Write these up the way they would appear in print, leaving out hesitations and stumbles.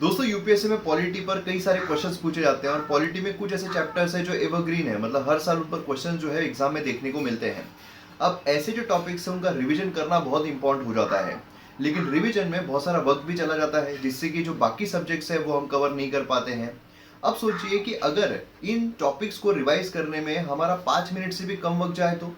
दोस्तों यूपीएससी में पॉलिटी पर कई सारे क्वेश्चंस पूछे जाते हैं और पॉलिटी में कुछ ऐसे चैप्टर्स हैं जो एवरग्रीन है, मतलब हर साल उन पर क्वेश्चन जो है एग्जाम में देखने को मिलते हैं। अब ऐसे जो टॉपिक्स हैं उनका रिवीजन करना बहुत इंपॉर्टेंट हो जाता है, लेकिन रिवीजन में बहुत सारा वक्त भी चला जाता है जिससे कि जो बाकी सब्जेक्ट्स है वो हम कवर नहीं कर पाते हैं। अब सोचिए कि अगर इन टॉपिक्स को रिवाइज करने में हमारा 5 मिनट से भी कम वक्त जाए तो।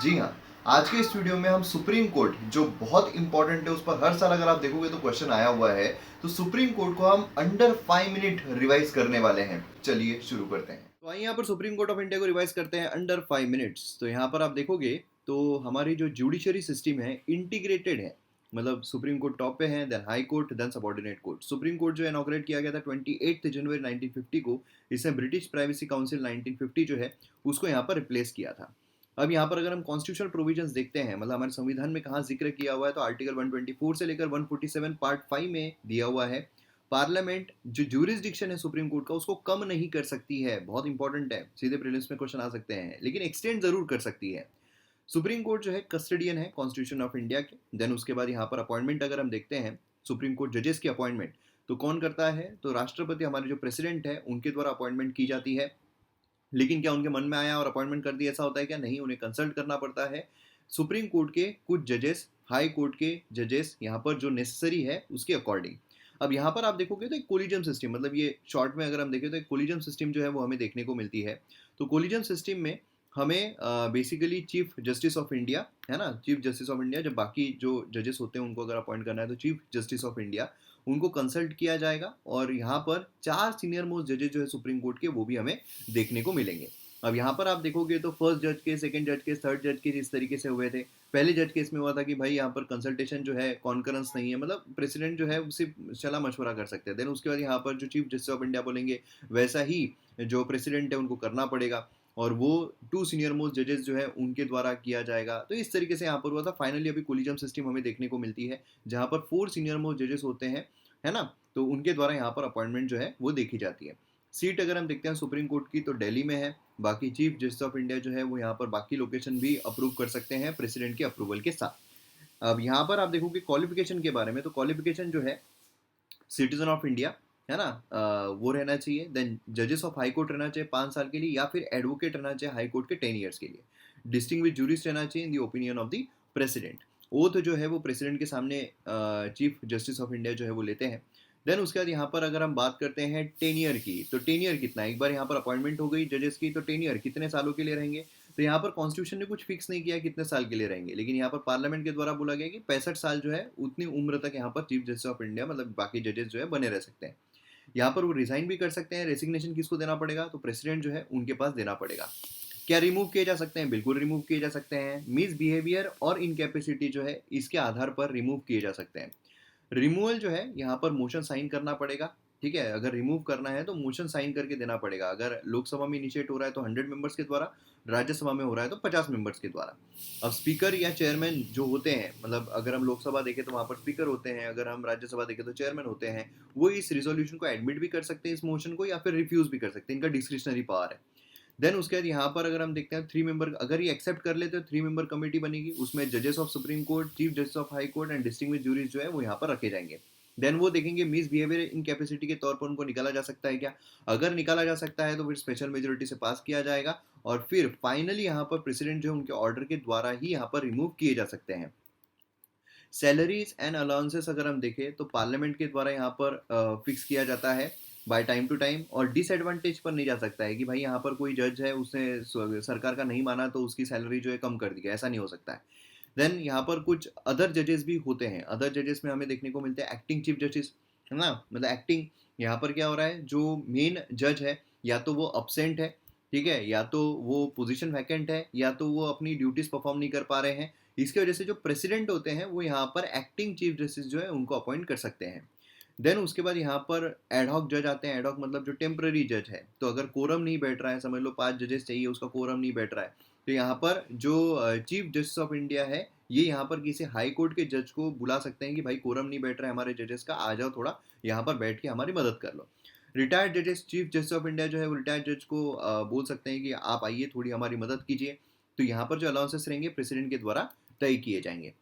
जी हाँ, आज के इस वीडियो में हम सुप्रीम कोर्ट जो बहुत इंपॉर्टेंट है, उस पर हर साल अगर आप देखोगे तो क्वेश्चन आया हुआ है, तो सुप्रीम कोर्ट को हम अंडर 5 मिनट रिवाइज करने वाले हैं। चलिए शुरू करते हैं। तो आइए यहाँ पर सुप्रीम कोर्ट ऑफ इंडिया को रिवाइज करते हैं अंडर 5 मिनट्स। तो यहाँ पर आप देखोगे तो हमारी जो जुडिशरी सिस्टम है इंटीग्रेटेड है, मतलब सुप्रीम कोर्ट टॉप पे है, then high court, then subordinate court. Supreme court जो इनॉग्रेट किया गया था 28 जनवरी 1950 को, इसने ब्रिटिश प्राइवेसी काउंसिल 1950 जो है उसको यहाँ पर रिप्लेस किया था। अब यहाँ पर अगर हम कॉन्स्टिट्यूशनल प्रोविजंस देखते हैं, मतलब हमारे संविधान में कहाँ जिक्र किया हुआ है, तो आर्टिकल 124 से लेकर 147 पार्ट 5 में दिया हुआ है पार्लियामेंट जो ज्यूरिसडिक्शन है सुप्रीम कोर्ट का उसको कम नहीं कर सकती है। बहुत इंपॉर्टेंट है, सीधे प्रीलिम्स में क्वेश्चन आ सकते हैं, लेकिन एक्सटेंड जरूर कर सकती है। सुप्रीम कोर्ट जो है कस्टडियन है कॉन्स्टिट्यूशन ऑफ इंडिया के। देन उसके बाद यहाँ पर अपॉइंटमेंट अगर हम देखते हैं सुप्रीम कोर्ट जजेस की अपॉइंटमेंट, तो कौन करता है, तो राष्ट्रपति हमारे जो प्रेसिडेंट है उनके द्वारा अपॉइंटमेंट की जाती है। लेकिन क्या उनके मन में आया और अपॉइंटमेंट कर दी, ऐसा होता है क्या? नहीं, उन्हें कंसल्ट करना पड़ता है सुप्रीम कोर्ट के कुछ जजेस, हाई कोर्ट के जजेस, यहाँ पर जो नेसेसरी है उसके अकॉर्डिंग। अब यहाँ पर आप देखोगे तो एक कोलिजन सिस्टम, मतलब ये शॉर्ट में अगर हम देखें तो एक कोलिजन सिस्टम जो है वो हमें देखने को मिलती है। तो कोलिजन सिस्टम में हमें basically chief justice of India है ना, चीफ जस्टिस ऑफ इंडिया, जब बाकी जो जजेस होते हैं उनको अगर अपॉइंट करना है तो चीफ जस्टिस ऑफ इंडिया उनको कंसल्ट किया जाएगा। और यहाँ पर 4 सीनियर मोस्ट जजेस जो है सुप्रीम कोर्ट के वो भी हमें देखने को मिलेंगे। अब यहाँ पर आप देखोगे तो फर्स्ट जज के, सेकंड जज के, थर्ड जज के इस तरीके से हुए थे। पहले जज केस में हुआ था कि भाई यहाँ पर कंसल्टेशन जो है कॉन्करेंस नहीं है, मतलब प्रेसिडेंट जो है उससे सलाह मशवरा कर सकते हैं। देन उसके बाद यहाँ पर जो चीफ जस्टिस ऑफ इंडिया बोलेंगे वैसा ही जो प्रेसिडेंट है उनको करना पड़ेगा, और वो 2 सीनियर मोस्ट जजेस जो है उनके द्वारा किया जाएगा। तो इस तरीके से यहाँ पर हुआ था। फाइनली अभी कोलिजियम सिस्टम हमें देखने को मिलती है जहाँ पर 4 सीनियर मोस्ट जजेस होते हैं, है ना, तो उनके द्वारा यहाँ पर अपॉइंटमेंट जो है वो देखी जाती है। सीट अगर हम देखते हैं सुप्रीम कोर्ट की तो दिल्ली में है। बाकी चीफ जस्टिस ऑफ इंडिया जो है वो यहाँ पर बाकी लोकेशन भी अप्रूव कर सकते हैं प्रेसिडेंट के अप्रूवल के साथ। अब यहाँ पर आप देखोगे क्वालिफिकेशन के बारे में, तो क्वालिफिकेशन जो है सिटीजन ऑफ इंडिया है ना, वो रहना चाहिए। देन जजेस ऑफ हाई कोर्ट रहना चाहिए 5 साल के लिए, या फिर एडवोकेट रहना चाहिए हाई कोर्ट के 10 ईयर्स के लिए। डिस्टिंग्विश्ड जूरिस्ट रहना चाहिए in the opinion of the president. Oath जो है वो प्रेसिडेंट के सामने चीफ जस्टिस ऑफ इंडिया जो है वो लेते हैं। देन उसके बाद यहाँ पर अगर हम बात करते हैं 10 ईयर की, तो 10 ईयर कितना, एक बार यहाँ पर अपॉइंटमेंट हो गई जजेस की तो 10 ईयर कितने सालों के लिए रहेंगे। तो यहाँ पर कॉन्स्टिट्यूशन ने कुछ फिक्स नहीं किया कितने साल के लिए रहेंगे, लेकिन यहाँ पर पार्लियामेंट के द्वारा बोला गया कि 65 साल जो है उतनी उम्र तक यहाँ पर चीफ जस्टिस ऑफ इंडिया, मतलब बाकी जजेस जो है बने रह सकते हैं। यहाँ पर वो रिजाइन भी कर सकते हैं। रेसिग्नेशन किसको देना पड़ेगा, तो प्रेसिडेंट जो है उनके पास देना पड़ेगा। क्या रिमूव किए जा सकते हैं? बिल्कुल रिमूव किए जा सकते हैं। मिस बिहेवियर और इनकैपेसिटी जो है इसके आधार पर रिमूव किए जा सकते हैं। रिमूवल जो है यहाँ पर मोशन साइन करना पड़ेगा, ठीक है। अगर रिमूव करना है तो मोशन साइन करके देना पड़ेगा। अगर लोकसभा में इनिशिएट हो रहा है तो 100 मेंबर्स के द्वारा, राज्यसभा में हो रहा है तो 50 मेंबर्स के द्वारा। अब स्पीकर या चेयरमैन जो होते हैं, मतलब अगर हम लोकसभा देखें तो वहाँ पर स्पीकर होते हैं, अगर हम राज्यसभा देखें तो चेयरमैन होते हैं, वो इस रिजोल्यूशन को एडमिट भी कर सकते हैं इस मोशन को, या फिर रिफ्यूज भी कर सकते हैं, इनका डिस्क्रिशनरी पावर है। देन उसके बाद यहाँ पर अगर हम देखते हैं 3 मेंबर, अगर ये एक्सेप्ट कर लेते हैं 3 मेंबर कमेटी बनेगी, उसमें जजेस of supreme court, chief justice of high court and distinguished juries जो है वो यहाँ पर रखे जाएंगे। देन वो देखेंगे मिस बिहेवियर इन कैपेसिटी के तौर पर उनको निकाला जा सकता है क्या। अगर निकाला जा सकता है तो फिर स्पेशल मेजोरिटी से पास किया जाएगा, और फिर फाइनली यहाँ पर प्रेसिडेंट जो है उनके ऑर्डर के द्वारा ही यहाँ पर रिमूव किए जा सकते हैं। सैलरीज एंड अलाउंसेस अगर हम देखें तो पार्लियामेंट के द्वारा यहाँ पर फिक्स किया जाता है बाय टाइम टू टाइम, और डिसएडवांटेज पर नहीं जा सकता है कि भाई यहाँ पर कोई जज है उसने सरकार का नहीं माना तो उसकी सैलरी जो है कम कर दी गई, ऐसा नहीं हो सकता है। देन यहाँ पर कुछ अदर जजेस भी होते हैं। अदर जजेस में हमें देखने को मिलते हैं एक्टिंग चीफ जस्टिस, है ना, मतलब एक्टिंग। यहाँ पर क्या हो रहा है, जो मेन जज है या तो वो अपसेंट है, ठीक है, या तो वो पोजीशन वैकेंट है, या तो वो अपनी ड्यूटीज परफॉर्म नहीं कर पा रहे हैं। इसकी वजह से जो प्रेसिडेंट होते हैं वो यहाँ पर एक्टिंग चीफ जस्टिस जो है उनको अपॉइंट कर सकते हैं। देन उसके बाद यहाँ पर एडहॉक जज आते हैं। एडहॉक मतलब जो टेम्पररी जज है, तो अगर कोरम नहीं बैठ रहा है, समझ लो 5 जजेस चाहिए, उसका कोरम नहीं बैठ रहा है, तो यहाँ पर जो चीफ जस्टिस ऑफ इंडिया है ये यहाँ पर किसी हाई कोर्ट के जज को बुला सकते हैं कि भाई कोरम नहीं बैठ रहा है हमारे जजेस का, आ जाओ थोड़ा यहाँ पर बैठ के हमारी मदद कर लो। रिटायर्ड जजेस, चीफ जस्टिस ऑफ इंडिया जो है वो रिटायर्ड जज को बोल सकते हैं कि आप आइए थोड़ी हमारी मदद कीजिए। तो यहाँ पर जो अलाउंसेस रहेंगे प्रेसिडेंट के द्वारा तय किए जाएंगे।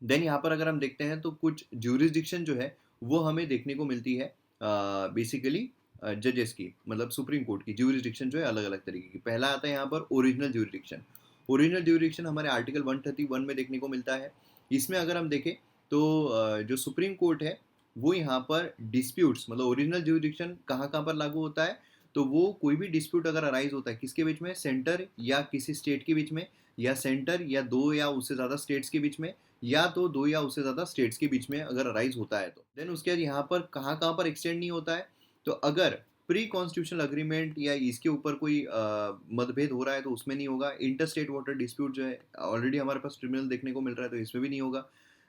देन यहाँ पर अगर हम देखते हैं तो कुछ ज्यूरिसडिक्शन जो है वो हमें देखने को मिलती है बेसिकली जजेस की, मतलब सुप्रीम कोर्ट की ज्यूरिसडिक्शन जो है अलग अलग तरीके की। पहला आता है यहाँ पर ओरिजिनल ज्यूरिसडिक्शन। ओरिजिनल ज्यूरिसडिक्शन हमारे आर्टिकल 131 में देखने को मिलता है। इसमें अगर हम देखें तो जो सुप्रीम कोर्ट है वो यहाँ पर डिस्प्यूट्स, मतलब ओरिजिनल ज्यूरिसडिक्शन कहाँ कहाँ पर लागू होता है, तो वो कोई भी डिस्प्यूट अगर अराइज होता है किसके बीच में, सेंटर या किसी स्टेट के बीच में, या सेंटर या दो या उससे ज़्यादा स्टेट्स के बीच में, या तो दो या उससे ज़्यादा स्टेट्स के बीच में अगर अराइज होता है, तो देन उसके बाद यहाँ पर कहाँ पर एक्सटेंड नहीं होता है, तो अगर प्री कॉन्स्टिट्यूशनल अग्रीमेंट या इसके ऊपर कोई मतभेद हो रहा है तो उसमें नहीं होगा। इंटर स्टेट वाटर डिस्प्यूट जो है ऑलरेडी हमारे पास ट्रिब्यूनल देखने को मिल रहा है तो इसमें भी नहीं होगा।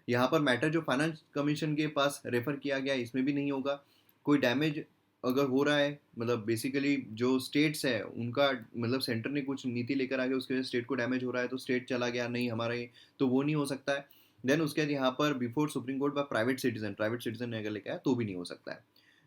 यहाँ पर मैटर जो फाइनेंस कमीशन के पास रेफर किया गया इसमें भी नहीं होगा। कोई डैमेज अगर हो रहा है, मतलब बेसिकली जो स्टेट्स है उनका, मतलब सेंटर ने कुछ नीति लेकर आ गया उसके वजह से स्टेट को डैमेज हो रहा है तो स्टेट चला गया नहीं हमारा ये, तो वो नहीं हो सकता है। देन उसके बाद यहाँ पर before supreme court by private citizen ने अगर लेकर आया तो भी नहीं हो सकता है।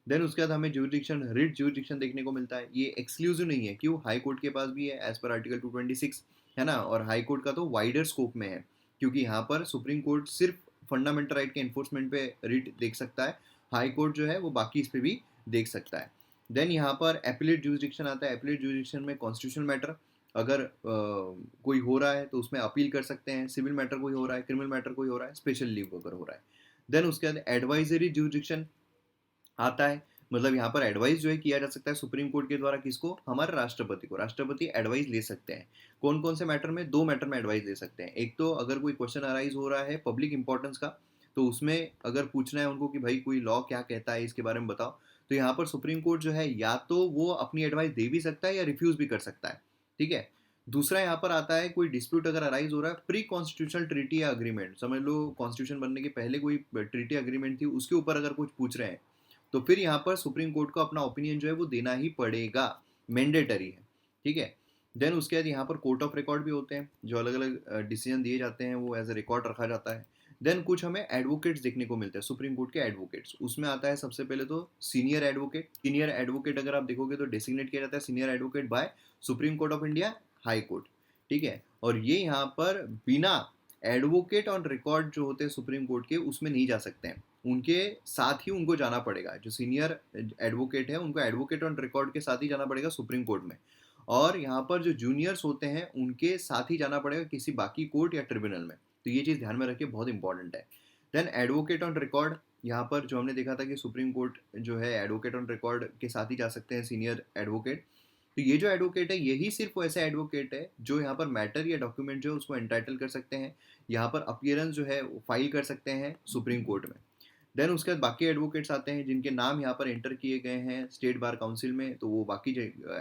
देन उसके बाद हमें ज्यूरिडिक्शन, रिट ज्यूरिडिक्शन देखने को मिलता है। ये एक्सक्लूसिव नहीं है, क्यों, हाई कोर्ट के पास भी है एज पर आर्टिकल 226, है ना, और हाई कोर्ट का तो वाइडर स्कोप में है, क्योंकि यहाँ पर सुप्रीम कोर्ट सिर्फ फंडामेंटल राइट के एनफोर्समेंट पे रिट देख सकता है, हाई कोर्ट जो है वो बाकी इस पे भी देख सकता है। देन यहाँ पर एपिलेट ज्यूरिडिक्शन आता है। एपिलेट ज्यूरिडिक्शन में कॉन्स्टिट्यूशनल मैटर अगर कोई हो रहा है तो उसमें अपील कर सकते हैं, सिविल मैटर कोई हो रहा है, क्रिमिनल मैटर कोई हो रहा है, स्पेशल लीव अगर हो रहा है। देन उसके बाद एडवाइजरी ज्यूरिडिक्शन आता है, मतलब यहाँ पर एडवाइस जो है किया जा सकता है सुप्रीम कोर्ट के द्वारा, किसको, हमारे राष्ट्रपति को। राष्ट्रपति एडवाइस ले सकते हैं कौन कौन से मैटर में, दो मैटर में एडवाइस ले सकते हैं। एक तो अगर कोई क्वेश्चन अराइज हो रहा है पब्लिक इंपॉर्टेंस का, तो उसमें अगर पूछना है उनको कि भाई कोई लॉ क्या कहता है इसके बारे में बताओ, तो यहाँ पर सुप्रीम कोर्ट जो है या तो वो अपनी एडवाइस दे भी सकता है या रिफ्यूज भी कर सकता है, ठीक है। दूसरा यहाँ पर आता है कोई डिस्प्यूट अगर अराइज हो रहा है प्री कॉन्स्टिट्यूशनल ट्रीटी या अग्रीमेंट, समझ लो कॉन्स्टिट्यूशन बनने के पहले कोई ट्रीटी अग्रीमेंट थी उसके ऊपर अगर कुछ पूछ रहे हैं, तो फिर यहाँ पर सुप्रीम कोर्ट को अपना ओपिनियन जो है वो देना ही पड़ेगा, मैंडेटरी है, ठीक है। देन उसके बाद यहाँ पर कोर्ट ऑफ रिकॉर्ड भी होते हैं, जो अलग अलग डिसीजन दिए जाते हैं वो एज ए रिकॉर्ड रखा जाता है। देन कुछ हमें एडवोकेट्स देखने को मिलते हैं, सुप्रीम कोर्ट के एडवोकेट्स। उसमें आता है सबसे पहले तो सीनियर एडवोकेट। सीनियर एडवोकेट अगर आप देखोगे तो डेसिग्नेट किया जाता है senior advocate by supreme court of India, high court, ठीक है। और ये यहाँ पर बिना एडवोकेट ऑन रिकॉर्ड जो होते हैं सुप्रीम कोर्ट के उसमें नहीं जा सकते हैं, उनके साथ ही उनको जाना पड़ेगा। जो सीनियर एडवोकेट है उनको एडवोकेट ऑन रिकॉर्ड के साथ ही जाना पड़ेगा सुप्रीम कोर्ट में, और यहाँ पर जो जूनियर्स होते हैं उनके साथ ही जाना पड़ेगा किसी बाकी कोर्ट या ट्रिब्यूनल में, तो ये चीज़ ध्यान में रखिए, बहुत इंपॉर्टेंट है। देन एडवोकेट ऑन रिकॉर्ड, यहाँ पर जो हमने देखा था कि सुप्रीम कोर्ट जो है एडवोकेट ऑन रिकॉर्ड के साथ ही जा सकते हैं सीनियर एडवोकेट, तो ये जो एडवोकेट है यही सिर्फ वैसे एडवोकेट है जो यहाँ पर मैटर या डॉक्यूमेंट जो है उसको एंटाइटल कर सकते हैं, यहाँ पर अपीयरेंस जो है फाइल कर सकते हैं सुप्रीम कोर्ट में। देन उसके बाद बाकी एडवोकेट्स आते हैं जिनके नाम यहाँ पर एंटर किए गए हैं स्टेट बार काउंसिल में, तो वो बाकी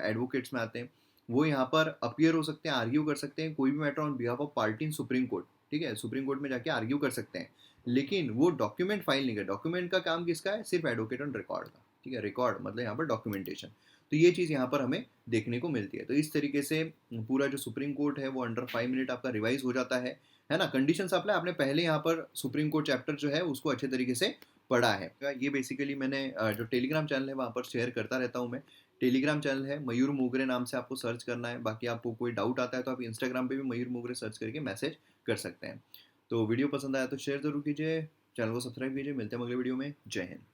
एडवोकेट्स में आते हैं। वो यहाँ पर अपीयर हो सकते हैं, आर्ग्यू कर सकते हैं कोई भी matter on behalf of party in supreme court, ठीक है, सुप्रीम कोर्ट में जाके आर्ग्यू कर सकते हैं, लेकिन वो डॉक्यूमेंट फाइल नहीं कर। डॉक्यूमेंट का काम किसका है, सिर्फ एडवोकेट ऑन रिकॉर्ड का, ठीक है, रिकॉर्ड मतलब यहाँ पर डॉक्यूमेंटेशन। तो ये चीज़ यहाँ पर हमें देखने को मिलती है। तो इस तरीके से पूरा जो सुप्रीम कोर्ट है वो अंडर 5 मिनट आपका रिवाइज हो जाता है ना। कंडीशंस अप्लाई, आपने पहले यहाँ पर सुप्रीम कोर्ट चैप्टर जो है उसको अच्छे तरीके से पढ़ा है। ये बेसिकली मैंने जो टेलीग्राम चैनल है वहाँ पर शेयर करता रहता हूँ मैं। टेलीग्राम चैनल है मयूर मोगरे नाम से, आपको सर्च करना है। बाकी आपको कोई डाउट आता है तो आप इंस्टाग्राम पे भी मयूर मोगरे सर्च करके मैसेज कर सकते हैं। तो वीडियो पसंद आया तो शेयर जरूर कीजिए, चैनल को सब्सक्राइब कीजिए। मिलते हैं अगले वीडियो में। जय हिंद।